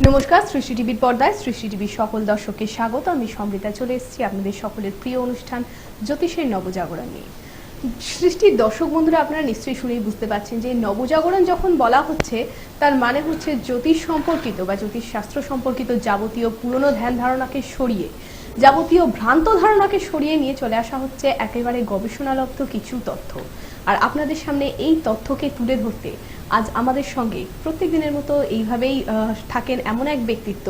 নমস্কার, সৃষ্টি টিভির পর্দায় সৃষ্টি টিভির সকল দর্শককে স্বাগত। আমি সমৃতা চলে এসেছি আপনাদের সকলের প্রিয় অনুষ্ঠান জ্যোতিষের নবজাগরণ নিয়ে। সৃষ্টির দর্শক বন্ধুরা, আপনারা নিশ্চয়ই শুনেই বুঝতে পারছেন যে নবজাগরণ যখন বলা হচ্ছে তার মানে হচ্ছে জ্যোতিষ সম্পর্কিত বা জ্যোতিষ শাস্ত্র সম্পর্কিত যাবতীয় পুরনো ধ্যান ধারণাকে সরিয়ে, যাবতীয় ভ্রান্ত ধারণাকে সরিয়ে নিয়ে চলে আসা হচ্ছে একেবারে গবেষণালব্ধ কিছু তথ্য। আর আপনাদের সামনে এই তথ্যকে তুলে ধরতে আজ আমাদের সঙ্গে প্রত্যেক দিনের মতো এইভাবেই থাকেন এমন এক ব্যক্তিত্ব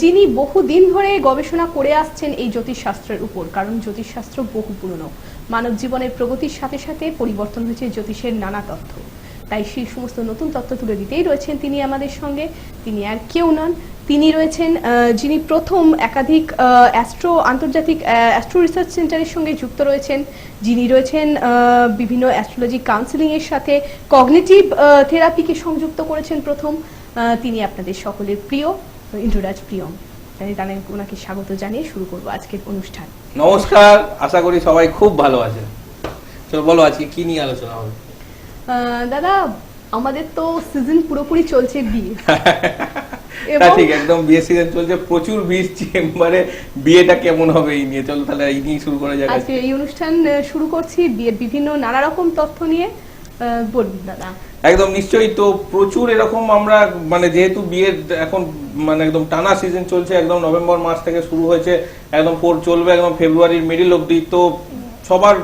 যিনি বহুদিন ধরে গবেষণা করে আসছেন এই জ্যোতিষশাস্ত্রের উপর। কারণ জ্যোতিষশাস্ত্র বহু পুরনো, মানব জীবনের প্রগতির সাথে সাথে পরিবর্তন হয়েছে জ্যোতিষের নানা তথ্য। তাই সেই সমস্ত নতুন তথ্য তুলে দিতেই রয়েছেন তিনি আমাদের সঙ্গে। তিনি আর কেউ নন, তিনি রয়েছেন যিনি প্রথম একাধিক আন্তর্জাতিক অ্যাস্ট্রো রিসার্চ সেন্টারের সঙ্গে যুক্ত রয়েছেন, যিনি রয়েছেন বিভিন্ন অ্যাস্ট্রোলজি কাউন্সিলিং এর সাথে কগনিটিভ থেরাপিকে সংযুক্ত করেছেন প্রথম। তিনি আপনাদের সকলের প্রিয় ইন্দ্ররাজ প্রিয়ম। তাই ওনাকে স্বাগত জানিয়ে শুরু করবো আজকের অনুষ্ঠান। নমস্কার, আশা করি সবাই খুব ভালো আছেন। চলো বলো আজকে কি নিয়ে আলোচনা হবে। দাদা, আমাদের তো সিজন পুরোপুরি চলছে বিয়ে। ঠিক একদম বিয়ে সিজন চলছে, প্রচুর ভিড় চেম্বারে। বিয়েটা কেমন হবে এই নিয়ে চলো তাহলে এই নিয়ে শুরু করা যাক। আজকে এই অনুষ্ঠান শুরু করছি বিয়ের বিভিন্ন নানা রকম তথ্য নিয়ে। বলুন দাদা। একদম নিশ্চয়ই। তো প্রচুর এরকম আমরা যেহেতু বিয়ের এখন একদম টানা সিজন চলছে, একদম নভেম্বর মাস থেকে শুরু হয়েছে, একদম চলবে একদম ফেব্রুয়ারির মিডিল অব্দি। তো সবার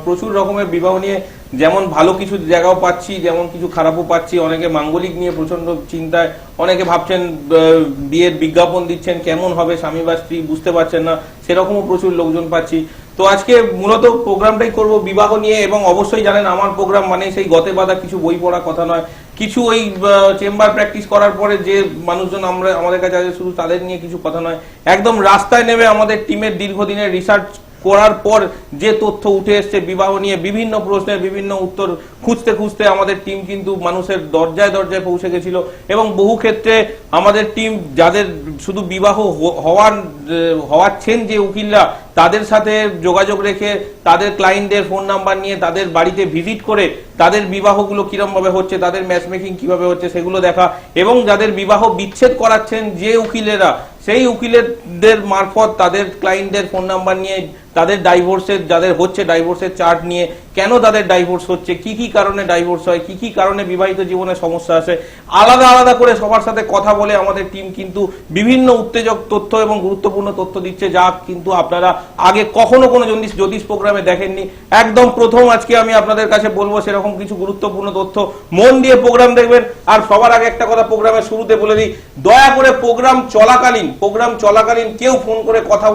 প্রচুর রকমের বিবাহ নিয়ে যেমন ভালো কিছু জায়গাও পাচ্ছি, যেমন কিছু খারাপও পাচ্ছি। অনেকে মাঙ্গলিক নিয়ে প্রচন্ড চিন্তায়, অনেকে ভাবছেন বিয়ের বিজ্ঞাপন দিচ্ছেন কেমন হবে স্বামী বা স্ত্রী বুঝতে পারছেন না, সেরকমও প্রচুর লোকজন পাচ্ছি। তো আজকে মূলত প্রোগ্রামটাই করব বিবাহ নিয়ে। এবং অবশ্যই জানেন আমার প্রোগ্রাম মানে সেই গতে বাঁধা কিছু বই পড়া কথা নয়, কিছু ওই চেম্বার প্র্যাকটিস করার পরে যে মানুষজন আমাদের কাছে আছে শুধু তাদের নিয়ে কিছু কথা নয়, একদম রাস্তায় নেমে আমাদের টিমের দীর্ঘদিনের রিসার্চ করার পর যে তথ্য উঠে এসছে বিবাহ নিয়ে, বিভিন্ন প্রশ্নের বিভিন্ন উত্তর খুঁজতে খুঁজতে আমাদের টিম কিন্তু মানুষের দরজায় দরজায় পৌঁছে গেছিল। এবং বহু ক্ষেত্রে আমাদের টিম যাদের শুধু বিবাহ হওয়াচ্ছেন যে উকিলরা, তাদের সাথে যোগাযোগ রেখে তাদের ক্লায়েন্টদের ফোন নাম্বার নিয়ে তাদের বাড়িতে ভিজিট করে তাদের বিবাহগুলো কিরম ভাবে হচ্ছে, তাদের ম্যাচ মেকিং কিভাবে হচ্ছে সেগুলো দেখা। এবং যাদের বিবাহ বিচ্ছেদ করাচ্ছেন যে উকিলেরা, সেই উকিলদের মারফত তাদের ক্লায়েন্টদের ফোন নাম্বার নিয়ে তাদের ডাইভোর্সের যাদের হচ্ছে ডাইভোর্সের চার্ট নিয়ে, কেন তাদের ডাইভোর্স হচ্ছে, কি কি কারণে ডাইভোর্স হয়, কি কি কারণে বিবাহিত জীবনে সমস্যা আসে, আলাদা আলাদা করে সবার সাথে কথা বলে আমাদের টিম কিন্তু বিভিন্ন উত্তেজক তথ্য এবং গুরুত্বপূর্ণ তথ্য দিচ্ছে, যা কিন্তু আপনারা আগে কখনো কোনো জ্যোতিষ প্রোগ্রামে দেখেননি। একদম প্রথম আজকে আমি আপনাদের কাছে বলবো সেরকম কিছু গুরুত্বপূর্ণ তথ্য। মন দিয়ে প্রোগ্রাম দেখবেন। আর সবার আগে একটা কথা প্রোগ্রামের শুরুতে বলে দিই, দয়া করে প্রোগ্রাম চলাকালীন কেউ ফোন করে কথা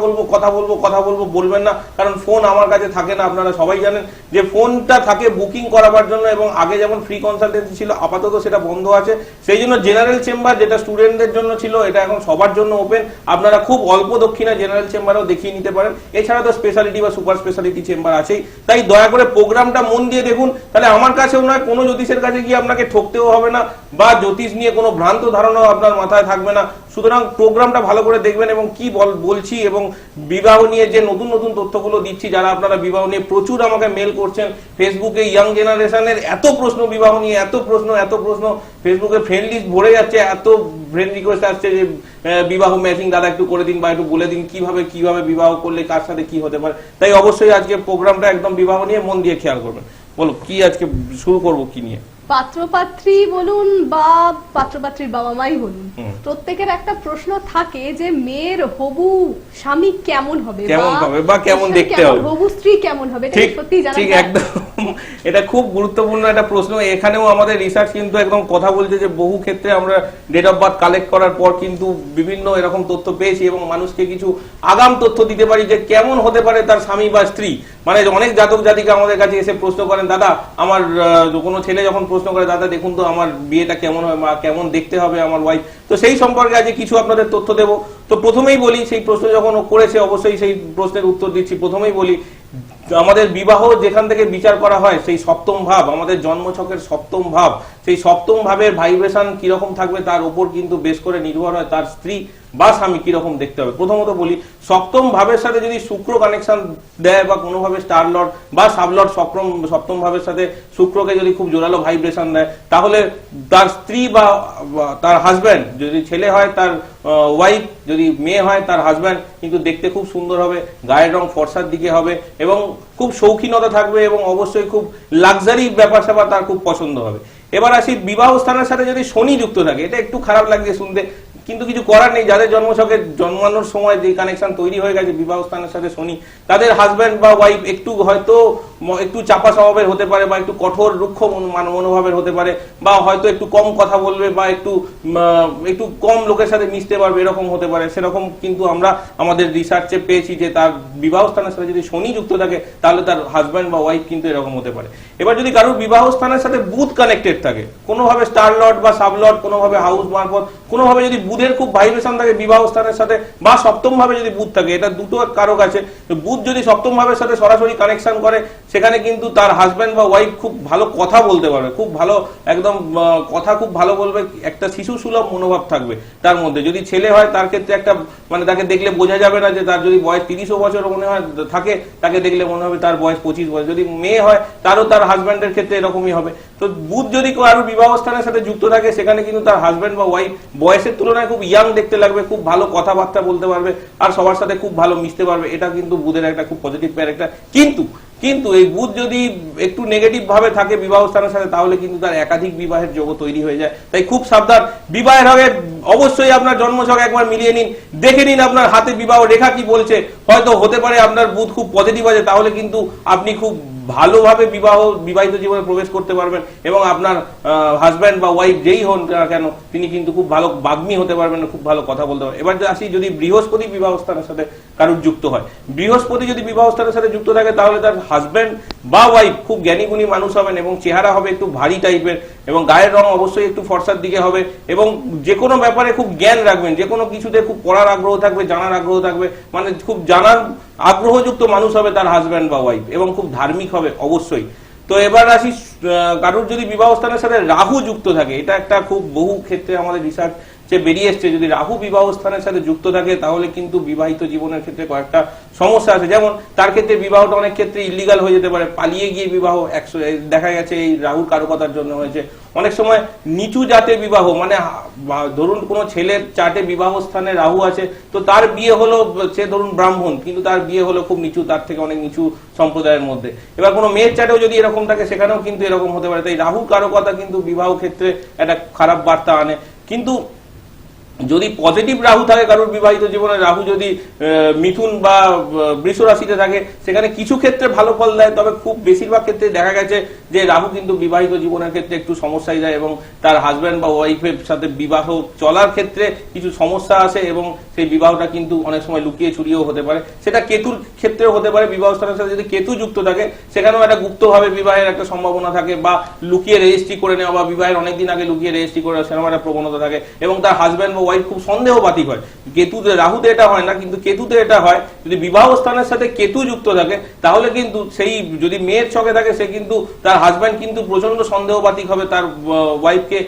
বলবো বলবেন না, কারণ ফোন আমার কাছে থাকে না। আপনারা সবাই জানেন যে ফোনটা থাকে বুকিং করাবার জন্য, এবং আগে যেমন ফ্রি কনসালটেন্সি ছিল আপাতত সেটা বন্ধ আছে। সেই জন্য জেনারেল চেম্বার যেটা স্টুডেন্টদের জন্য ছিল, এটা এখন সবার জন্য ওপেন। আপনারা খুব অল্প দক্ষিণা জেনারেল চেম্বারেও দেখিয়ে নিতে পারেন। এছাড়া তো স্পেশালিটি বা সুপার স্পেশালিটি চেম্বার আছেই। তাই দয়া করে প্রোগ্রামটা মন দিয়ে দেখুন, তাহলে আমার কাছেও নয়, কোনো জ্যোতিষের কাছে গিয়ে আপনাকে ঠকতেও হবে না, বা জ্যোতিষ নিয়ে কোনো ভ্রান্ত ধারণাও আপনার মাথায় থাকবে না। সুতরাং প্রোগ্রামটা ভালো করে দেখবেন। এবং কি বলছি এবং বিবাহ নিয়ে যে নতুন নতুন তথ্যগুলো দিচ্ছি, যারা আপনারা বিবাহ নিয়ে প্রচুর আমাকে মেল করছেন, ফেসবুকে ইয়াং জেনারেশনের এত প্রশ্ন, বিবাহ নিয়ে এত প্রশ্ন, ফেসবুকে ফ্রেন্ড লিস্ট ভরে যাচ্ছে, এত ফ্রেন্ড রিকোয়েস্ট আসছে যে বিবাহ ম্যাচিং দাদা একটু করে দিন বা একটু বলে দিন কিভাবে বিবাহ করলে কার সাথে কি হতে পারে। তাই অবশ্যই আজকে প্রোগ্রামটা একদম বিবাহ নিয়ে মন দিয়ে খেয়াল করবেন। বলো কি আজকে শুরু করবো কি নিয়ে। পাত্রপাত্রী বলুন বা পাত্রপাত্রীর বাবা মাই বলুন, প্রত্যেকের একটা প্রশ্ন থাকে যে মেয়ের হবু স্বামী কেমন হবে বা কেমন দেখতে হবে, হবু স্ত্রী কেমন হবে। ঠিক একদম এটা খুব গুরুত্বপূর্ণ একটা প্রশ্ন। এখানেও আমাদের রিসার্চ কিন্তু একদম কথা বলছে যে বহু ক্ষেত্রে আমরা ডেট অফ বার্থ কালেক্ট করার পর কিন্তু বিভিন্ন এরকম তথ্য পেয়েছি, এবং মানুষকে কিছু আগাম তথ্য দিতে পারি যে কেমন হতে পারে তার স্বামী বা স্ত্রী। অনেক জাতক জাতিকা আমাদের কাছে এসে প্রশ্ন করেন, দাদা আমার কোনো ছেলে যখন প্রশ্ন করে, দাদা দেখুন তো আমার বিয়েটা কেমন হবে বা কেমন দেখতে হবে আমার ওয়াইফ। তো সেই সম্পর্কে আজকে কিছু আপনাদের তথ্য দেব। তো প্রথমেই বলি, সেই প্রশ্ন যখন ও করেছে অবশ্যই সেই প্রশ্নের উত্তর দিচ্ছি। প্রথমেই বলি, আমাদের বিবাহ যেখান থেকে বিচার করা হয় সেই সপ্তম ভাব, আমাদের জন্মছকের সপ্তম ভাব, সেই সপ্তম ভাবের ভাইব্রেশন কিরকম থাকবে তার উপর কিন্তু বেশ করে নির্ভর হয় তার স্ত্রী বা স্বামী কিরকম দেখতে হবে। প্রথমত বলি, সপ্তম ভাবের সাথে যদি শুক্র কানেকশন দেয় বা কোনোভাবে স্টার লর্ড বা সাবলর্ড সপ্তম ভাবের সাথে শুক্রকে যদি খুব জোরালো ভাইব্রেশন দেয়, তাহলে তার স্ত্রী বা তার হাজব্যান্ড, যদি ছেলে হয় তার ওয়াইফ, যদি মেয়ে হয় তার হাজব্যান্ড কিন্তু দেখতে খুব সুন্দর হবে, গায়ের রং ফর্সার দিকে হবে এবং খুব শৌখিনতা থাকবে এবং অবশ্যই খুব লাক্সারি ব্যাপার স্যাপার তার খুব পছন্দ হবে। এবার আসি বিবাহ স্থানের সাথে যদি শনি যুক্ত থাকে, এটা একটু খারাপ লাগছে শুনতে, কিন্তু কিছু করার নেই। যাদের জন্মছকে জন্মানোর সময় যে কানেকশন তৈরি হয়ে গেছে বিবাহ স্থানের সাথে শনি, তাদের হাজব্যান্ড বা ওয়াইফ একটু হয়তো একটু চাপা স্বভাবের হতে পারে বা একটু কঠোর রুক্ষ মনোভাবের হতে পারে, বা হয়তো একটু কম কথা বলবে বা একটু কম লোকের সাথে মিশতে পারবে, এরকম হতে পারে। সেরকম কিন্তু আমরা আমাদের রিসার্চে পেয়েছি যে তার বিবাহ স্থানের সাথে যদি শনি যুক্ত থাকে তাহলে তার হাজব্যান্ড বা ওয়াইফ কিন্তু এরকম হতে পারে। এবার যদি কারোর বিবাহ স্থানের সাথে বুধ কানেক্টেড থাকে, কোনোভাবে স্টার লর্ড বা সাব লর্ড, কোনোভাবে হাউস মারফত, কোনোভাবে যদি বুধের খুব ভাইব্রেশন থাকে বিবাহ স্থানের সাথে, বা সপ্তম ভাবে যদি বুধ থাকে, এটা দুটো কারক আছে। বুধ যদি সপ্তম ভাবের সাথে সরাসরি কানেকশন করে, সেখানে কিন্তু তার হাজব্যান্ড বা ওয়াইফ খুব ভালো কথা বলতে পারবে, খুব ভালো একদম কথা খুব ভালো বলবে, একটা শিশু সুলভ মনোভাব থাকবে তার মধ্যে। যদি ছেলে হয় তার ক্ষেত্রে একটা মানে তাকে দেখলে বোঝা যাবে না যে তার যদি বয়স 30 বছর মনে হয় থাকে, তাকে দেখলে মনে হবে তার বয়স 25 বছর। যদি মেয়ে হয় তারও তার হাজব্যান্ডের ক্ষেত্রে এরকমই হবে। তো বুধ যদি কারো বিবাহ স্থানের সাথে যুক্ত থাকে, সেখানে কিন্তু তার হাজব্যান্ড বা ওয়াইফ বয়সের তুলনায় খুব ইয়াং দেখতে লাগবে, খুব ভালো কথাবার্তা বলতে পারবে আর সবার সাথে খুব ভালো মিশতে পারবে। এটা কিন্তু বুধের একটা খুব পজিটিভ ক্যারেক্টার। কিন্তু এই বুধ যদি একটু নেগেটিভ ভাবে থাকে বিবাহ স্থানের সাথে, তাহলে কিন্তু তার একাধিক বিবাহের যোগ তৈরি হয়ে যায়। তাই খুব সাবধান। বিবাহের আগে অবশ্যই আপনার জন্মছক একবার মিলিয়ে নিন, দেখে নিন আপনার হাতে বিবাহ রেখা কি বলছে। হয়তো হতে পারে আপনার বুধ খুব পজিটিভ আছে, তাহলে কিন্তু আপনি খুব ভালোভাবে বিবাহিত জীবনে প্রবেশ করতে পারবেন এবং আপনার হাজব্যান্ড বা ওয়াইফ যেই হন না কেন, তিনি কিন্তু খুব ভালো বাগ্মী হতে পারবেন, খুব ভালো কথা বলতে পারবেন। এবার আসি, যদি বৃহস্পতি বিবাহ স্থানের সাথে কারুর যুক্ত হয়, বৃহস্পতি যদি বিবাহ স্থানের সাথে যুক্ত থাকে, তাহলে তার হাজব্যান্ড বা ওয়াইফ খুব জ্ঞানীগুণী মানুষ হবেন এবং চেহারা হবে একটু ভারী টাইপের এবং গায়ের রং অবশ্যই একটু ফর্সার দিকে হবে এবং যে কোনো ব্যাপারে খুব জ্ঞান রাখবেন, যে কোনো কিছুতে খুব পড়ার আগ্রহ থাকবে, জানার আগ্রহ থাকবে, মানে খুব জানার আগ্রহযুক্ত মানুষ হবে তার হাজব্যান্ড বা ওয়াইফ এবং খুব ধার্মিক হবে অবশ্যই। তো এবার আসি, কারুর যদি বিবাহ স্থানের সাথে রাহু যুক্ত থাকে, এটা একটা খুব বহু ক্ষেত্রে আমাদের রিসার্চ বেরিয়ে এসছে, যদি রাহু বিবাহ স্থানের সাথে যুক্ত থাকে তাহলে কিন্তু বিবাহিত জীবনের ক্ষেত্রে কয়েকটা সমস্যা আছে। যেমন তার ক্ষেত্রে বিবাহটা অনেক ক্ষেত্রে ইলিগাল হয়ে যেতে পারে, পালিয়ে গিয়ে বিবাহ দেখা গেছে এই রাহুর কারকতার জন্য হয়েছে। অনেক সময় নিচু জাতের বিবাহ, মানে ধরুন কোনো ছেলের চার্টে বিবাহ স্থানে রাহু আছে, তো তার বিয়ে হলো, সে ধরুন ব্রাহ্মণ, কিন্তু তার বিয়ে হলো খুব নিচু, তার থেকে অনেক নিচু সম্প্রদায়ের মধ্যে। এবার কোনো মেয়ের চার্টেও যদি এরকম থাকে, সেখানেও কিন্তু এরকম হতে পারে। তাই রাহু কারকতা কিন্তু বিবাহ ক্ষেত্রে একটা খারাপ বার্তা আনে। কিন্তু যদি পজিটিভ রাহু থাকে কারোর বিবাহিত জীবনে, রাহু যদি মিথুন বা বৃষ রাশিতে থাকে, সেখানে কিছু ক্ষেত্রে ভালো ফল দেয়, তবে খুব বেশিরভাগ ক্ষেত্রে দেখা গেছে যে রাহু কিন্তু বিবাহিত জীবনের ক্ষেত্রে একটু সমস্যায় যায় এবং তার হাজব্যান্ড বা ওয়াইফের সাথে বিবাহ চলার ক্ষেত্রে কিছু সমস্যা আসে এবং সেই বিবাহটা কিন্তু অনেক সময় লুকিয়ে ছুড়িয়েও হতে পারে। সেটা কেতুর ক্ষেত্রেও হতে পারে। বিবাহ স্থানের সাথে যদি কেতু যুক্ত থাকে, সেখানেও একটা গুপ্তভাবে বিবাহের একটা সম্ভাবনা থাকে, বা লুকিয়ে রেজিস্ট্রি করে নেওয়া বা বিবাহের অনেকদিন আগে লুকিয়ে রেজিস্ট্রি করে নেওয়া, সেরকম একটা প্রবণতা থাকে এবং তার হাজব্যান্ড বা ওয়াইফ খুব সন্দেহবাতিক হয়। কেতুতে, রাহুতে এটা হয় না, কিন্তু কেতুতে এটা হয়। যদি বিবাহ স্থানের সাথে কেতু যুক্ত থাকে, তাহলে কিন্তু সেই যদি মেয়ের ছকে থাকে, সে কিন্তু তার হাজব্যান্ড কিন্তু প্রচন্ড সন্দেহবাতিক হবে, তার ওয়াইফকে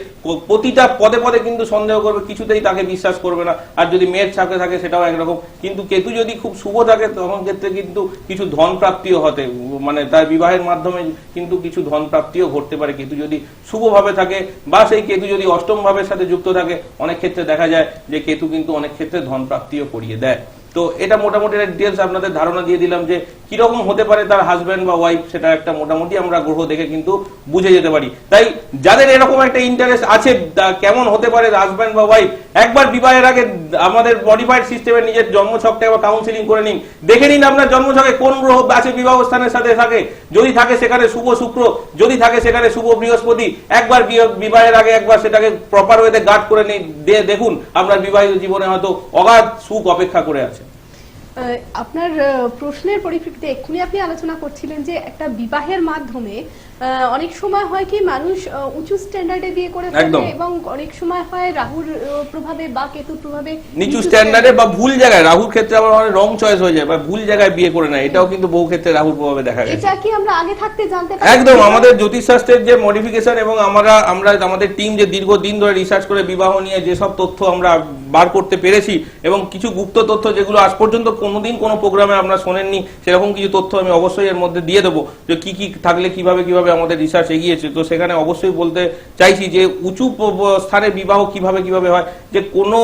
প্রতিটা পদে পদে কিন্তু সন্দেহ করবে, কিছুতেই তাকে বিশ্বাস করবে না। আর যদি মেয়ের ছকে থাকে সেটাও একরকম। কিন্তু কেতু যদি খুব শুভ থাকে, তখন ক্ষেত্রে কিন্তু কিছু ধন প্রাপ্তিও হতে, মানে তার বিবাহের মাধ্যমে কিন্তু কিছু ধন প্রাপ্তিও ঘটতে পারে কেতু যদি শুভভাবে থাকে, বা সেই কেতু যদি অষ্টম ভাবের সাথে যুক্ত থাকে, অনেক ক্ষেত্রে দেখা যায় যে কেতু কিন্তু অনেক ক্ষেত্রে ধন প্রাপ্তিও করিয়ে দেয়। তো এটা মোটামুটি ডিটেলস আপনাদের ধারণা দিয়ে দিলাম যে কিরকম হতে পারে তার হাজব্যান্ড বা ওয়াইফ, সেটা একটা মোটামুটি আমরা গ্রহ দেখে কিন্তু বুঝে যেতে পারি। তাই যাদের এরকম একটা ইন্টারেস্ট আছে কেমন হতে পারে হাজব্যান্ড বা ওয়াইফ, একবার বিবাহের আগে আমাদের মডিফাইড সিস্টেমে নিজের জন্মছকটা একবার কাউন্সিলিং করে নিন, দেখে নিন আপনার জন্মছকে কোন গ্রহ আছে বিবাহ স্থানের সাথে থাকে। যদি থাকে সেখানে শুভ শুক্র, যদি থাকে সেখানে শুভ বৃহস্পতি, একবার বিবাহের আগে একবার সেটাকে প্রপার ওয়েতে গার্ড করে নিন, দেখুন আপনার বিবাহিত জীবনে হয়তো অগাধ সুখ অপেক্ষা করে আছে। আপনার প্রশ্নের পরিপ্রেক্ষিতে এক্ষুনি আপনি আলোচনা করছিলেন যে একটা বিবাহের মাধ্যমে অনেক সময় হয় কি মানুষ উঁচু স্ট্যান্ডার্ডে বিয়ে করে থাকে একদম। এবং অনেক সময় হয় রাহুর প্রভাবে বা কেতুর প্রভাবে নিচু স্ট্যান্ডার্ডে বা ভুল জায়গায়, রাহুর ক্ষেত্রে আবার অনেক রং চয়েস হয়ে যায় বা ভুল জায়গায় বিয়ে করে নেয়, এটাও কিন্তু বহু ক্ষেত্রে রাহুর প্রভাবে দেখা গেছে। এটা কি আমরা আগে থাকতে জানতে পারি? একদম, আমাদের জ্যোতিষশাস্ত্রের যে মডিফিকেশন এবং আমরা আমাদের টিম যে দীর্ঘদিন ধরে রিসার্চ করে বিবাহ নিয়ে যেসব তথ্য আমরা বার করতে পেরেছি এবং কিছু গুপ্ত তথ্য যেগুলো আজ পর্যন্ত কোনোদিন কোনো প্রোগ্রামে আমরা শোনেননি, সেরকম কিছু তথ্য আমি অবশ্যই এর মধ্যে দিয়ে দেবো, যে কি কি থাকলে কিভাবে কিভাবে আমাদের রিসার্চ এগিয়েছে। তো সেখানে অবশ্যই বলতে চাইছি যে উঁচু স্থানে বিবাহ কিভাবে কিভাবে হয়, যে কোনো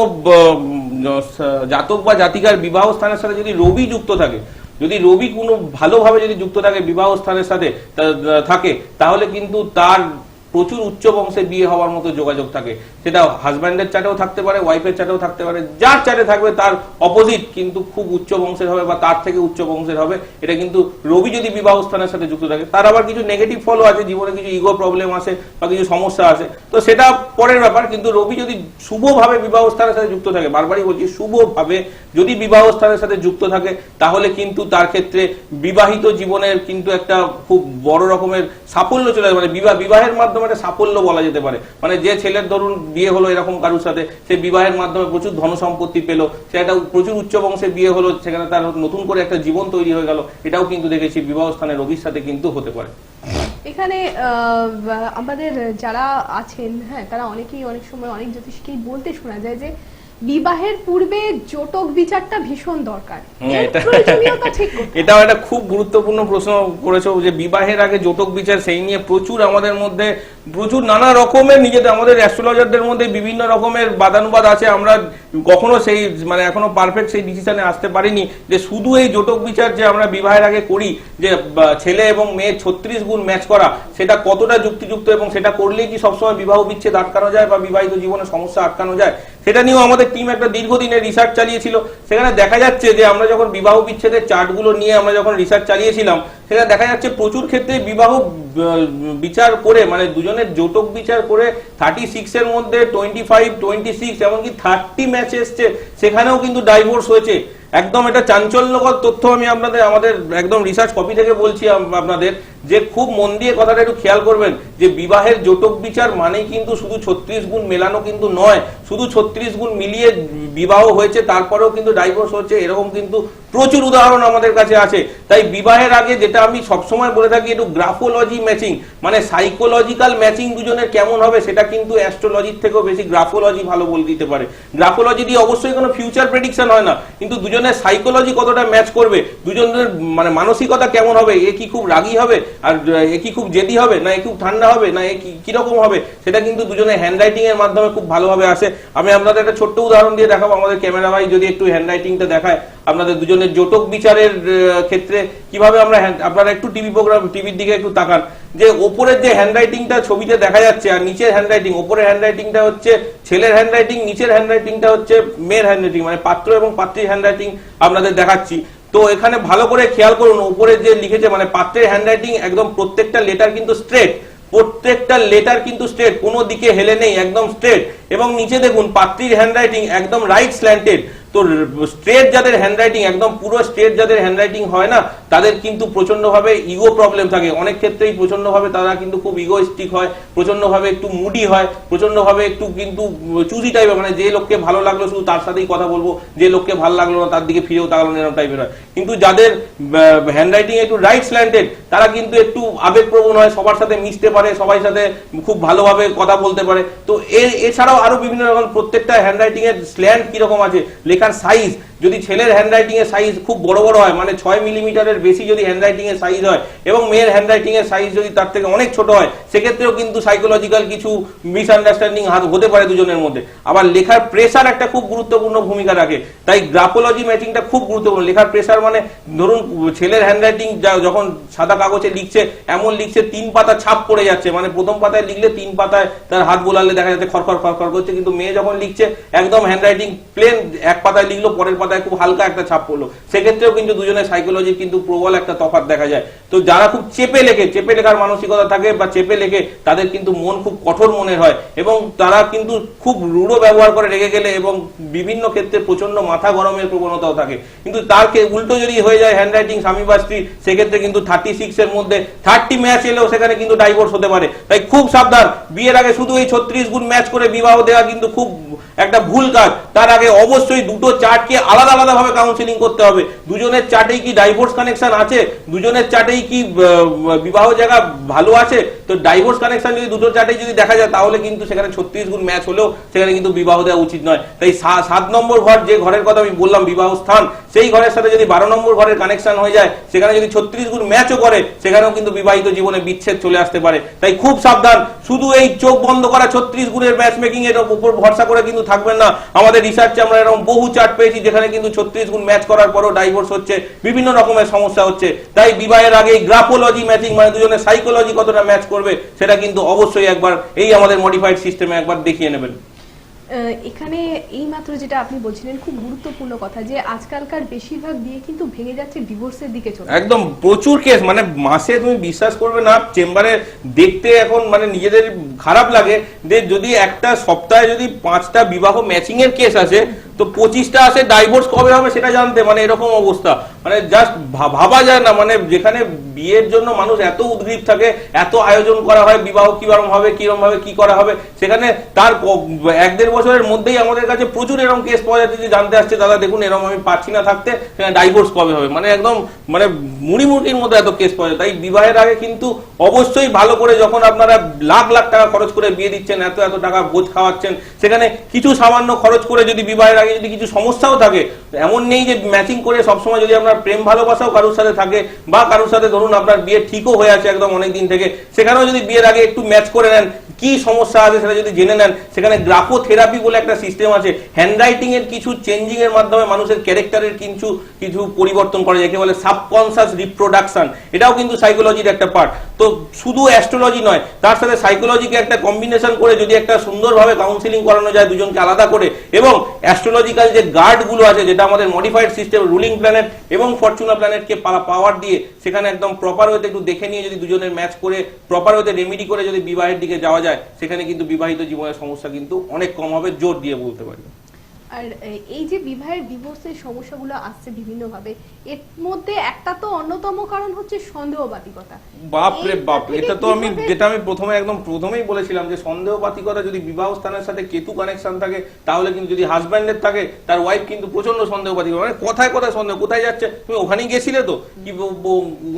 জাতক বা জাতিকার বিবাহ স্থানের সাথে যদি রবি যুক্ত থাকে, যদি রবি কোনো ভালোভাবে যদি যুক্ত থাকে বিবাহ স্থানের সাথে থাকে, তাহলে কিন্তু তার প্রচুর উচ্চ বংশে বিয়ে হওয়ার মতো যোগাযোগ থাকে। সেটা হাজব্যান্ডের চাটেও থাকতে পারে, ওয়াইফের চাটেও থাকতে পারে, যার চাটে থাকবে তার অপোজিট কিন্তু খুব উচ্চ বংশের হবে বা তার থেকে উচ্চ বংশের হবে। এটা কিন্তু রবি যদি বিবাহ স্থানের সাথে যুক্ত থাকে। তার আবার কিছু নেগেটিভ ফলও আছে, জীবনে কিছু ইগো প্রবলেম আসে বা কিছু সমস্যা আছে, তো সেটা পরের ব্যাপার। কিন্তু রবি যদি শুভভাবে বিবাহ স্থানের সাথে যুক্ত থাকে, বারবারই বলছি শুভভাবে যদি বিবাহ স্থানের সাথে যুক্ত থাকে, তাহলে কিন্তু তার ক্ষেত্রে বিবাহিত জীবনের কিন্তু একটা খুব বড় রকমের সাফল্য চলে আসে। মানে বিবাহের মাধ্যমে একটা সাফল্য বলা যেতে পারে। মানে যে ছেলের ধরুন বিয়ে হলো এরকম কারোর সাথে, সে বিবাহের মাধ্যমে প্রচুর ধন সম্পত্তি পেলো, সে একটা প্রচুর উচ্চ বংশে বিয়ে হলো, সেখানে তার নতুন করে একটা জীবন তৈরি হয়ে গেল, এটাও কিন্তু দেখেছি বিবাহ স্থানে রবির সাথে কিন্তু হতে পারে। এখানে আমাদের যারা আছেন, হ্যাঁ, তারা অনেকেই অনেক সময় অনেক জ্যোতিষকেই বলতে শোনা যায় যে বিবাহের পূর্বে জটক বিচারটা ভীষণ দরকার। এটাও একটা খুব গুরুত্বপূর্ণ প্রশ্ন করেছো, যে বিবাহের আগে জটক বিচার, সেই নিয়ে প্রচুর আমাদের মধ্যে প্রচুর নানা রকমের নিজেদের আমাদের অ্যাস্ট্রোলজারদের মধ্যে বিভিন্ন রকমের বাদানুবাদ আছে। আমরা কখনো সেই মানে এখনো পারফেক্ট সেই ডিসিশনে আসতে পারিনি যে শুধু এই জটক বিচার যে আমরা বিবাহের আগে করি, যে ছেলে এবং মেয়ে 36 গুণ ম্যাচ করা, সেটা কতটা যুক্তিযুক্ত এবং সেটা করলেই কি সবসময় বিবাহ বিচ্ছেদ আটকানো যায় বা বিবাহিত জীবনে সমস্যা আটকানো যায়, সেটা নিয়েও আমাদের টিম একটা দীর্ঘদিনের রিসার্চ চালিয়েছিল। সেখানে দেখা যাচ্ছে যে আমরা যখন বিবাহ বিচ্ছেদের চার্টগুলো নিয়ে আমরা যখন রিসার্চ চালিয়েছিলাম, সেখানে দেখা যাচ্ছে প্রচুর ক্ষেত্রে বিবাহ বিচার করে, মানে দুজনের জটক বিচার করে 36 এর মধ্যে 25, 26 এমনকি 30 ম্যাচ এসছে, সেখানেও কিন্তু ডাইভোর্স হয়েছে। একদম এটা চাঞ্চল্যকর তথ্য। আমি আমাদের একদম রিসার্চ কপি থেকে বলছি আপনাদের, যে খুব মন দিয়ে কথাটা একটু খেয়াল করবেন, যে বিবাহের জটক বিচার মানেই কিন্তু শুধু 36 গুণ মেলানো কিন্তু নয়, শুধু 36 গুণ মিলিয়ে বিবাহ হয়েছে তারপরেও কিন্তু ডাইভোর্স হচ্ছে, এরকম কিন্তু প্রচুর উদাহরণ আমাদের কাছে আছে। তাই বিবাহের আগে যেটা আমি সবসময় বলে থাকি, একটু গ্রাফোলজি ম্যাচিং, মানে সাইকোলজিক্যাল ম্যাচিং দুজনের কেমন হবে, সেটা কিন্তু অ্যাস্ট্রোলজির থেকেও বেশি গ্রাফোলজি ভালো বলে দিতে পারে। গ্রাফোলজি দিয়ে অবশ্যই কোনো ফিউচার প্রেডিকশন হয় না, কিন্তু দুজনের সাইকোলজি কতটা ম্যাচ করবে, দুজনের মানে মানসিকতা কেমন হবে, এ কি খুব রাগী হবে আর এ কি খুব জেদি হবে, না এ খুব ঠান্ডা হবে, না এ কিরকম হবে, সেটা কিন্তু দুজনের হ্যান্ডরাইটিং এর মাধ্যমে খুব ভালোভাবে আসে। আমি আপনাদের একটা ছোট্ট উদাহরণ দিয়ে দেখাবো, আমাদের ক্যামেরা ভাই যদি একটু হ্যান্ডরাইটিংটা দেখায় আপনাদের দুজনের জটক বিচারের ক্ষেত্রে কিভাবে আমরা, আপনারা একটু টিভির দিকে একটু তাকান, যে ওপরের যে হ্যান্ডরাইটিংটা ছবিতে দেখা যাচ্ছে আর নিচের হ্যান্ডরাইটিং, ওপরের হ্যান্ডরাইটিংটা হচ্ছে ছেলের হ্যান্ডরাইটিং, নিচের হ্যান্ডরাইটিংটা হচ্ছে মেয়ের হ্যান্ডরাইটিং, মানে পাত্র এবং পাত্রীর হ্যান্ডরাইটিং আপনাদের দেখাচ্ছি। তো এখানে ভালো করে খেয়াল করুন, উপরে যে লিখেছে মানে পাত্রের হ্যান্ডরাইটিং একদম প্রত্যেকটা লেটার কিন্তু স্ট্রেট, প্রত্যেকটা লেটার কিন্তু স্ট্রেট, কোনো দিকে হেলে নেই, একদম স্ট্রেট। এবং নিচে দেখুন পাত্রীর হ্যান্ডরাইটিং একদম রাইট স্ল্যান্টেড। তো স্ট্রেট যাদের হ্যান্ডরাইটিং, একদম পুরো স্ট্রেট যাদের হ্যান্ডরাইটিং হয় না, তাদের কিন্তু প্রচন্ডভাবে ইগো প্রবলেম থাকে, অনেক ক্ষেত্রেই প্রচন্ডভাবে তারা কিন্তু খুব ইগোইস্টিক হয়, প্রচন্ডভাবে একটু মুডি হয়, প্রচন্ডভাবে একটু কিন্তু চুজি টাইপের, মানে যে লোককে ভালো লাগলো শুধু তার সাথেই কথা বলবো, যে লোককে ভালো লাগলো না তার দিকে ফিরেও তাকালো না, এরকম টাইপের হয়। কিন্তু যাদের হ্যান্ডরাইটিং একটু রাইট স্ল্যান্টেড, তারা কিন্তু একটু আবেগপ্রবণ হয়, সবার সাথে মিশতে পারে, সবার সাথে খুব ভালোভাবে কথা বলতে পারে। তো এছাড়াও আরো বিভিন্ন রকম প্রত্যেকটা হ্যান্ডরাইটিং এর স্ল্যান্ট কিরকম আছে, লেখার সাইজ, যদি ছেলের হ্যান্ডরাইটিং এর সাইজ খুব বড় বড় হয়, মানে 6 মিলিমিটারের বেশি যদি হ্যান্ডরাইটিং এর সাইজ হয়, এবং মেয়ের হ্যান্ডরাইটিং এর সাইজ যদি তার থেকে অনেক ছোট হয়, সেক্ষেত্রেও কিন্তু সাইকোলজিক্যাল কিছু মিসআন্ডারস্ট্যান্ডিং হতে পারে দুজনের মধ্যে। আবার লেখার প্রেসার একটা খুব গুরুত্বপূর্ণ ভূমিকা রাখে, তাই গ্রাফোলজি ম্যাচিংটা খুব গুরুত্বপূর্ণ। লেখার প্রেসার মানে ধরুন ছেলের হ্যান্ডরাইটিং যখন সাদা কাগজে লিখছে, এমন লিখছে 3 পাতা ছাপ পড়ে যাচ্ছে, মানে প্রথম পাতায় লিখলে 3 পাতায় তার হাত বোলালে দেখা যাচ্ছে খড়খড় খড়খড় করছে, কিন্তু মেয়ে যখন লিখছে একদম হ্যান্ডরাইটিং প্লেন, এক পাতায় লিখলো পরের চট্টোপাধ্যায় খুব হালকা একটা ছাপ পড়লো, সেক্ষেত্রেও কিন্তু দুজনের সাইকোলজির কিন্তু প্রবল একটা তফাৎ দেখা যায়। তো যারা খুব চেপে লেখার মানসিকতা থাকে বা চেপে লেখে, তাদের কিন্তু মন খুব কঠোর মনের হয় এবং তারা কিন্তু খুব রূঢ় ব্যবহার করে রেগে গেলে এবং বিভিন্ন ক্ষেত্রে প্রচন্ড মাথা গরমের প্রবণতাও থাকে। কিন্তু তার উল্টো যদি হয়ে যায় হ্যান্ডরাইটিং স্বামী বা স্ত্রী, সেক্ষেত্রে কিন্তু 36 এর মধ্যে 30 ম্যাচ এলেও সেখানে কিন্তু ডাইভোর্স হতে পারে। তাই খুব সাবধান, বিয়ের আগে শুধু এই 36 গুণ ম্যাচ করে বিবাহ দেওয়া কিন্তু খুব একটা ভুল কাজ। তার আগে অবশ্যই দুটো চার্টকে আলাদা আলাদা ভাবে কাউন্সিলিং করতে হবে। দুজনের চার্টেই কি ডাইভোর্স কানেকশন আছে, দুজনের চার্টেই কি বিবাহ জায়গা ভালো আছে। তো ডাইভোর্স কানেকশন যদি দুটো চার্টেই যদি দেখা যায়, তাহলে কিন্তু সেখানে 36 গুণ ম্যাচ হলেও সেখানে কিন্তু বিবাহ দেওয়া উচিত নয়। তাই 7 নম্বর ঘর, যে ঘরের কথা আমি বললাম বিবাহ স্থান, সেই ঘরের সাথে যদি 12 নম্বর ঘরের কানেকশন হয়ে যায়, সেখানে যদি 36 গুণ ম্যাচও করে, সেখানেও কিন্তু বিবাহিত জীবনে বিচ্ছেদ চলে আসতে পারে। তাই খুব সাবধান, শুধু এই চোখ বন্ধ করা 36 গুণের ম্যাচ মেকিং এর উপর ভরসা করে কিন্তু থাকবেন না। আমাদের রিসার্চে আমরা এরকম বহু চার্ট পেয়েছি যেখানে কিন্তু 36 গুণ ম্যাচ করার পরও ডাইভোর্স হচ্ছে, বিভিন্ন রকমের সমস্যা হচ্ছে। তাই বিবাহের আগে গ্রাফোলজি ম্যাচিং, মানে দুজনের সাইকোলজি কতটা ম্যাচ করবে, সেটা কিন্তু অবশ্যই একবার এই আমাদের মডিফাইড সিস্টেমে একবার দেখিয়ে নেবেন। এখানে এই মাত্র যেটা আপনি বলছিলেন খুব গুরুত্বপূর্ণ কথা, যে আজকালকার বেশিরভাগ বিয়ে কিন্তু ভেঙে যাচ্ছে ডিভোর্সের দিকে চলে। একদম প্রচুর কেস, মানে মাসে তুমি বিশ্বাস করবে না, চেম্বারে দেখতে এখন মানে নিজেদের খারাপ লাগে যে যদি একটা সপ্তাহে যদি 5টা বিবাহ ম্যাচিং এর কেস আছে, তো 25টা আসে ডাইভোর্স কবে হবে সেটা জানতে। মানে এরকম অবস্থা, মানে জাস্ট ভাবা যায় না। মানে যেখানে বিয়ের জন্য মানুষ এত উদ্গ্রীব থাকে, এত আয়োজন করা হয়, বিবাহ কিরকম হবে, কিরকম ভাবে কি করা হবে, সেখানে তার 1-1.5 বছরের মধ্যেই আমাদের কাছে প্রচুর এরকম কেস পাওয়া যাচ্ছে যে জানতে আসছে, দাদা দেখুন এরকম আমি পাচ্ছি না থাকতে, ডাইভোর্স কবে হবে। মানে একদম মানে মুড়ির মতো এত কেস পাওয়া যায়। তাই বিবাহের আগে কিন্তু অবশ্যই ভালো করে, যখন আপনারা লাখ লাখ টাকা খরচ করে বিয়ে দিচ্ছেন, এত টাকা বোঝ খাওয়াচ্ছেন, সেখানে কিছু সামান্য খরচ করে যদি বিবাহের আগে যদি কিছু সমস্যাও থাকে, এমন নেই যে ম্যাচিং করে সবসময় যদি আপনার প্রেম ভালোবাসাও কারোর সাথে থাকে, বা কারোর সাথে ধরুন আপনার বিয়ে ঠিকও হয়ে আছে একদম অনেক দিন থেকে, সেখানেও যদি বিয়ের আগে একটু ম্যাচ করে নেন, কি সমস্যা আছে সেটা যদি জেনে নেন, সেখানে গ্রাফোথেরাপি বলে একটা সিস্টেম আছে। হ্যান্ডরাইটিং এর কিছু চেঞ্জিং এর মাধ্যমে মানুষের ক্যারেক্টারের কিছু পরিবর্তন করা যায়, বলে সাবকনসিয়াস রিপ্রোডাকশন। এটাও কিন্তু সাইকোলজির একটা পার্ট। তো শুধু অ্যাস্ট্রোলজি নয়, তার সাথে সাইকোলজিকে একটা কম্বিনেশন করে যদি একটা সুন্দরভাবে কাউন্সিলিং করানো যায় দুজনকে আলাদা করে, এবং অ্যাস্ট্রোলজিক্যাল যে গার্ড গুলো আছে, যেটা আমাদের মডিফাইড সিস্টেম রুলিং প্ল্যানেট এবং ফরচুনা প্ল্যানেটকে পাওয়ার দিয়ে, সেখানে একদম প্রপার ওয়েতে একটু দেখে নিয়ে যদি দুজনের ম্যাচ করে প্রপার ওয়েতে রেমেডি করে যদি বিবাহের দিকে যাওয়া যায়, সেখানে কিন্তু বিবাহিত জীবনের সমস্যা কিন্তু অনেক কম হবে, জোর দিয়ে বলতে পারি। আর এই যে বিবাহের ডিভোর্সের সমস্যাগুলো আসছে বিভিন্নভাবে, এর মধ্যে একটা তো অন্যতম কারণ হচ্ছে সন্দেহবাতিকতা। বাপ রে বাপ, এটা তো আমি যেটা আমি প্রথমেই বলেছিলাম যে সন্দেহবাতিকতা যদি বিবাহ স্থানের সাথে কেতু কানেকশন থাকে, তাহলে কিন্তু যদি হাজব্যান্ডের থাকে, তার ওয়াইফ কিন্তু প্রচন্ড সন্দেহবাতিকতা, মানে কথায় সন্দেহ, কোথায় যাচ্ছে তুমি ওখানেই গেছিলে তো, কি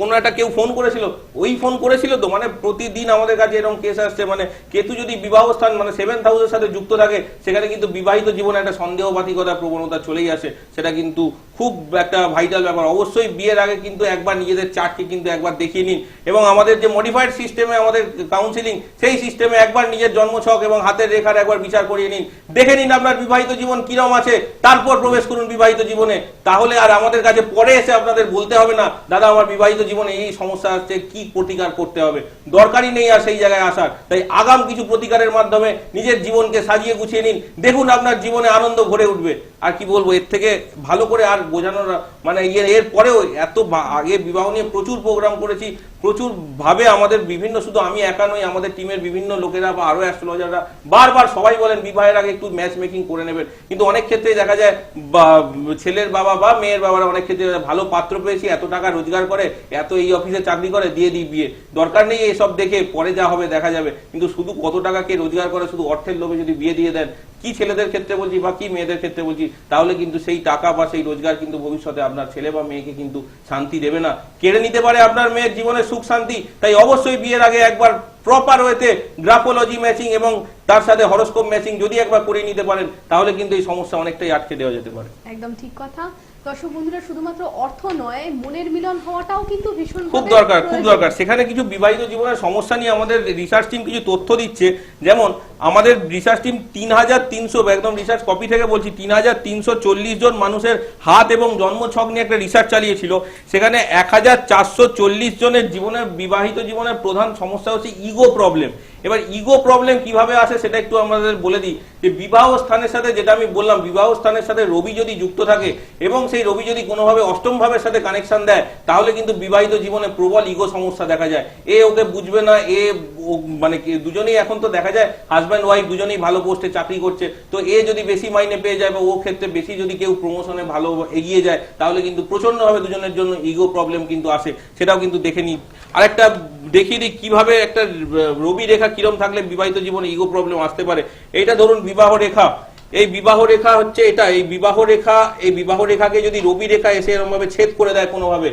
কোনো একটা কেউ ফোন করেছিল, ওই ফোন করেছিল তো। মানে প্রতিদিন আমাদের কাছে এরকম কেস আসছে। মানে কেতু যদি বিবাহ স্থান মানে 7th হাউসের সাথে যুক্ত থাকে, সেখানে কিন্তু বিবাহিত জীবনে একটা সন্দেহবাতিকতার প্রবণতা চলেই আসে। সেটা কিন্তু খুব একটা ভাইটাল ব্যাপার। অবশ্যই বিয়ের আগে কিন্তু একবার নিজেদের চার্টকে কিন্তু একবার দেখিয়ে নিন, এবং আমাদের যে মডিফাইড সিস্টেমে আমাদের কাউন্সিলিং, সেই সিস্টেমে একবার নিজের জন্মছক এবং হাতের রেখার একবার বিচার করিয়ে নিন, দেখে নিন আপনার বিবাহিত জীবন কিরম আছে, তারপর প্রবেশ করুন বিবাহিত জীবনে। তাহলে আর আমাদের কাছে পরে এসে আপনাদের বলতে হবে না, দাদা আমার বিবাহিত জীবনে এই সমস্যা আসছে, কি প্রতিকার করতে হবে। দরকারই নেই আর সেই জায়গায় আসার। তাই আগাম কিছু প্রতিকারের মাধ্যমে নিজের জীবনকে সাজিয়ে গুছিয়ে নিন, দেখুন আপনার জীবনে আনন্দ ভরে উঠবে। আর কি বলবো, এর থেকে ভালো করে আর বোঝানোর মানে এর পরেও এত আগে বিবাহ নিয়ে প্রচুর প্রোগ্রাম করেছি, প্রচুর ভাবে আমাদের বিভিন্ন, শুধু আমি একা নই, আমাদের টিমের বিভিন্ন লোকেরা বা আরো অ্যাস্ট্রোলজাররা বারবার সবাই বলেন বিবাহের আগে একটু ম্যাচ মেকিং করে নেবেন। কিন্তু অনেক ক্ষেত্রে দেখা যায় ছেলের বাবা বা মেয়ের বাবারা অনেক ক্ষেত্রে ভালো পাত্র পেয়েছি, এত টাকা রোজগার করে, এত এই অফিসে চাকরি করে, দিয়ে দিই বিয়ে, দরকার নেই এসব দেখে, পরে যা হবে দেখা যাবে। কিন্তু শুধু কত টাকা কে রোজগার করে শুধু অর্থের লোভে যদি বিয়ে দিয়ে দেন, কি ছেলেদের ক্ষেত্রে বলছি বা কি মেয়েদের ক্ষেত্রে বলছি, তাহলে কিন্তু সেই টাকা বা সেই রোজগার কিন্তু ভবিষ্যতে আপনার ছেলে বা মেয়েকে কিন্তু শান্তি দেবে না, কেড়ে নিতে পারে আপনার মেয়ের জীবনের সুখ শান্তি। তাই অবশ্যই বিয়ের আগে একবার প্রপার ওয়েতে গ্রাফোলজি ম্যাচিং এবং তার সাথে হরোস্কোপ ম্যাচিং যদি একবার করে নিতে পারেন, তাহলে কিন্তু এই সমস্যা অনেকটাই আটকে দেওয়া যেতে পারে। একদম ঠিক কথা। দর্শক বন্ধুরা, শুধুমাত্র অর্থ নয়, মনের মিলন হওয়াটাও কিন্তু ভীষণ খুব দরকার। সেখানে কিছু বিবাহিত জীবনের সমস্যা নিয়ে আমাদের রিসার্চ টিম কিছু তথ্য দিচ্ছে। যেমন আমাদের রিসার্চ টিম 3300, একদম রিসার্চ কপি থেকে বলছি, 3340 জন মানুষের হাত এবং জন্মছক নিয়ে একটা রিসার্চ চালিয়েছিল। সেখানে 1440 জনের বিবাহিত জীবনের প্রধান সমস্যা হচ্ছে ইগো প্রবলেম। এবার ইগো প্রবলেম কিভাবে আসে সেটা একটু আমাদের বলে দিই, যে বিবাহ স্থানের সাথে, যেটা আমি বললাম, বিবাহ স্থানের সাথে রবি যদি যুক্ত থাকে এবং সেই রবি যদি কোনোভাবে অষ্টম ভাবের সাথে কানেকশন দেয়, তাহলে কিন্তু বিবাহিত জীবনে প্রবল ইগো সমস্যা দেখা যায়। এ ওকে বুঝবে না, মানে দুজনেই এখন তো দেখা যায় হাজব্যান্ড ওয়াইফ দুজনেই ভালো পোস্টে চাকরি করছে, তো এ যদি বেশি মাইনে পেয়ে যায় বা ও ক্ষেত্রে বেশি যদি কেউ প্রমোশনে ভালো এগিয়ে যায়, তাহলে কিন্তু প্রচন্ডভাবে দুজনের জন্য ইগো প্রবলেম কিন্তু আসে। সেটাও কিন্তু দেখে নিই। আরেকটা দেখিয়ে দিই কিভাবে একটা রবি রেখা কিরম থাকলে বিবাহিত জীবনে ইগো প্রবলেম আসতে পারে। এইটা ধরুন বিবাহ রেখা, এই বিবাহ রেখা হচ্ছে এটা, এই বিবাহ রেখাকে যদি রবি রেখা এসে এরকম ভাবে ছেদ করে দেয় কোনোভাবে,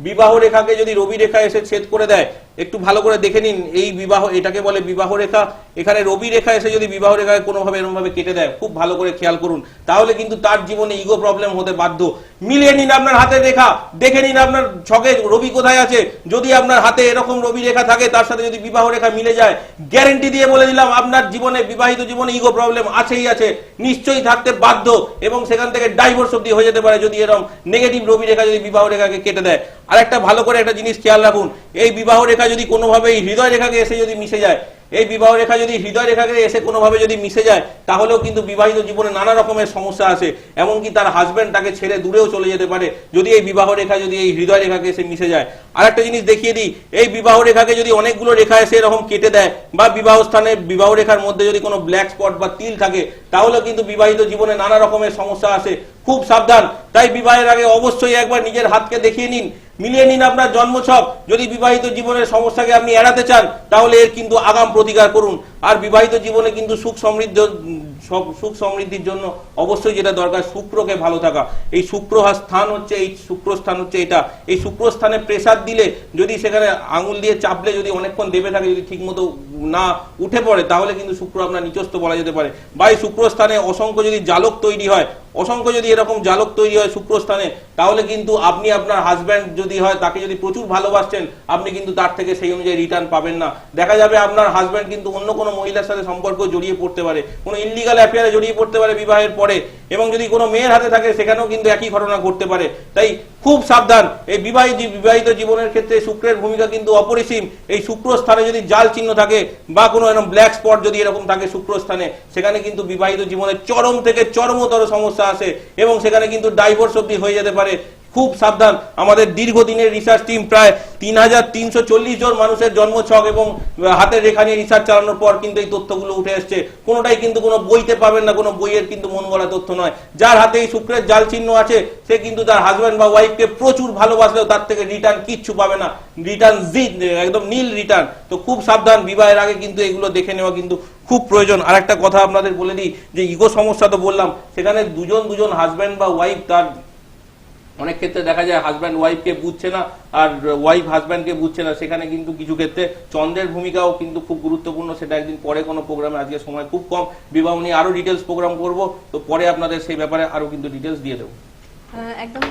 বিবাহ রেখাকে যদি রবি রেখা এসে ছেদ করে দেয়, একটু ভালো করে দেখে নিন, এই বিবাহ, এটাকে বলে বিবাহ রেখা, এখানে রবি রেখা এসে যদি বিবাহ রেখাকে কোনোভাবে এরকম ভাবে কেটে দেয়, খুব ভালো করে খেয়াল করুন, তাহলে কিন্তু তার জীবনে ইগো প্রবলেম হতে বাধ্য। মিলিয়ে নিন আপনার হাতের রেখা, দেখে নিন আপনার ছকে রবি কোথায় আছে। যদি আপনার হাতে এরকম রবি রেখা থাকে, তার সাথে যদি বিবাহ রেখা মিলে যায়, গ্যারেন্টি দিয়ে বলে দিলাম আপনার জীবনে, বিবাহিত জীবনে ইগো প্রবলেম আছেই আছে, নিশ্চয়ই থাকতে বাধ্য, এবং সেখান থেকে ডাইভোর্স অব্দি হয়ে যেতে পারে যদি এরকম নেগেটিভ রবি রেখা যদি বিবাহ রেখাকে কেটে দেয়। আর একটা ভালো করে একটা জিনিস খেয়াল রাখুন, এই বিবাহ রেখা যদি কোনোভাবে হৃদয় রেখাকে এসে যদি মিশে যায়, এই বিবাহ রেখা যদি হৃদয় রেখাকে এসে কোনোভাবে যদি মিশে যায়, তাহলেও কিন্তু বিবাহিত জীবনে নানা রকমের সমস্যা আসে, এমনকি তার হাজবেন্ড তাকে ছেড়ে দূরেও চলে যেতে পারে যদি এই বিবাহ রেখা যদি এই হৃদয় রেখাকে এসে মিশে যায়। আর একটা জিনিস দেখিয়ে দিই, এই বিবাহ রেখাকে যদি অনেকগুলো রেখা এসে এরকম কেটে দেয়, বা বিবাহ স্থানে বিবাহ রেখার মধ্যে যদি কোনো ব্ল্যাক স্পট বা তিল থাকে, তাহলেও কিন্তু বিবাহিত জীবনে নানা রকমের সমস্যা আসে। খুব সাবধান। তাই বিবাহের আগে অবশ্যই একবার নিজের হাতকে দেখিয়ে নিন, মিলিয়ে নিন আপনার জন্মছক। যদি বিবাহিত জীবনের সমস্যাকে আপনি এড়াতে চান, তাহলে এর কিন্তু আগাম প্রতিকার করুন। আর বিবাহিত জীবনে কিন্তু সুখ সমৃদ্ধির জন্য অবশ্যই যেটা দরকার, শুক্রকে ভালো থাকা। এই শুক্র স্থান হচ্ছে, এই শুক্র স্থান হচ্ছে এটা, এই শুক্র স্থানে প্রেসার দিলে, যদি সেখানে আঙুল দিয়ে চাপলে যদি অনেকক্ষণ দেবে থাকে, যদি ঠিক মতো না উঠে পড়ে, তাহলে কিন্তু শুক্র আপনার নিচস্থ বলা যেতে পারে। বা এই শুক্র স্থানে অসংখ্য যদি জালক তৈরি হয়, অসংখ্য যদি এরকম জালক তৈরি হয় শুক্রস্থানে, তাহলে কিন্তু আপনি আপনার হাজব্যান্ড যদি হয়, তাকে যদি প্রচুর ভালোবাসছেন, আপনি কিন্তু তার থেকে সেই অনুযায়ী রিটার্ন পাবেন না। দেখা যাবে আপনার হাজব্যান্ড কিন্তু অন্য কোনো মহিলার সাথে সম্পর্ক জড়িয়ে পড়তে পারে, কোনো ইল্লিগাল অ্যাফেয়ারে জড়িয়ে পড়তে পারে বিবাহের পরে, এবং যদি কোনো মেয়ের হাতে থাকে সেখানেও কিন্তু একই ঘটনা ঘটতে পারে। তাই খুব সাবধান। এই বিবাহিত জীবনের ক্ষেত্রে শুক্রের ভূমিকা কিন্তু অপরিসীম। এই শুক্র স্থানে যদি জাল চিহ্ন থাকে বা কোনো এরকম ব্ল্যাক স্পট যদি এরকম থাকে শুক্র স্থানে, সেখানে কিন্তু বিবাহিত জীবনের চরম থেকে চরমতর সমস্যা আসে, এবং সেখানে কিন্তু ডাইভোর্স অবধি হয়ে যেতে পারে। খুব সাবধান। আমাদের দীর্ঘদিনের রিসার্চ টিম প্রায় 3340 জন মানুষের জন্মছক এবং হাতের রেখা নিয়ে রিসার্চ চালানোর পর কিন্তু এই তথ্যগুলো উঠে আসছে। কোনোটাই কিন্তু কোনো বইতে পাবেন না, কোনো বইয়ের কিন্তু মন গড়া তথ্য নয়। যার হাতে এই শুক্রের জাল চিহ্ন আছে, সে কিন্তু তার হাজব্যান্ড বা ওয়াইফকে প্রচুর ভালোবাসলেও তার থেকে রিটার্ন কিচ্ছু পাবে না, রিটার্ন একদম নীল রিটার্ন। তো খুব সাবধান, বিবাহের আগে কিন্তু এগুলো দেখে নেওয়া কিন্তু খুব প্রয়োজন। আর একটা কথা আপনাদের বলে দিই, যে ইগো সমস্যা তো বললাম, সেখানে দুজন হাজব্যান্ড বা ওয়াইফ, তার অনেক ক্ষেত্রে দেখা যায় হাজব্যান্ড ওয়াইফকে বুঝছে না আর ওয়াইফ হাজব্যান্ডকে বুঝছে না, সেখানে কিন্তু কিছু ক্ষেত্রে চন্দ্রের ভূমিকাও কিন্তু খুব গুরুত্বপূর্ণ। সেটা একদিন পরে কোনো প্রোগ্রামে, আজকে সময় খুব কম, বিবাহ নিয়ে আরো ডিটেলস প্রোগ্রাম করব, তো পরে আপনাদের সেই ব্যাপারে আরো কিন্তু ডিটেলস দিয়ে দেবো। একদম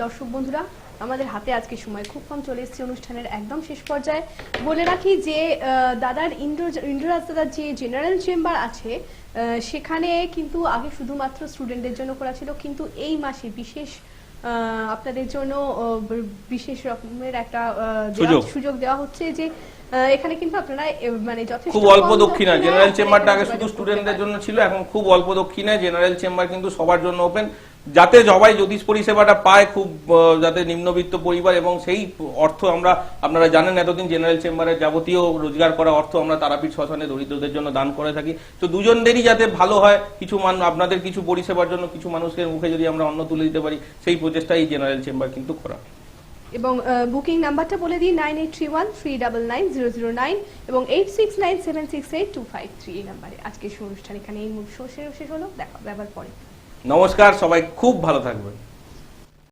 দর্শক বন্ধুরা, আমাদের হাতে আজকে সময় খুব কম, চলে এসেছে অনুষ্ঠানের একদম শেষ পর্যায়ে। বলে রাখি যে দাদার ইন্দ্ররাজ দাদার যে জেনারেল চেম্বার আছে, সেখানে কিন্তু আগে শুধুমাত্র স্টুডেন্টদের জন্য খোলা ছিল, কিন্তু এই মাসে বিশেষ আপনাদের জন্য বিশেষ রকমের একটা সুযোগ দেওয়া হচ্ছে, যে এখানে কিন্তু আপনারা মানে যথেষ্ট খুব অল্প দক্ষিণা, জেনারেল চেম্বারটা আগে শুধু স্টুডেন্টদের জন্য ছিল, এখন খুব অল্প দক্ষিণায় জেনারেল চেম্বার কিন্তু সবার জন্য ওপেন, যাতে সবাই জ্যোতিষ পরিষেবাটা পায়, খুব যাতে নিম্নবিত্ত পরিবার, এবং সেই অর্থ আপনারা জানেন এতদিন জেনারেল চেম্বারের যাবতীয় রোজগার করা অর্থ আমরা তারাপীঠ শ্মশানে দরিদ্রদের জন্য দান করে থাকি। তো দুজনেরই যাতে ভালো হয়, কিছু আপনাদের কিছু পরিষেবার জন্য কিছু মানুষের মুখে যদি আমরা অন্ন তুলে দিতে পারি, সেই প্রচেষ্টা এই জেনারেল চেম্বার কিন্তু করা। এবং বুকিং নাম্বারটা বলে দিই 9831399009 এবং 86976825 এই নাম্বারে। আজকের অনুষ্ঠান এখানে এই শেষ হলো, দেখা হবে আবার পরে। নমস্কার, সবাই খুব ভালো থাকবেন।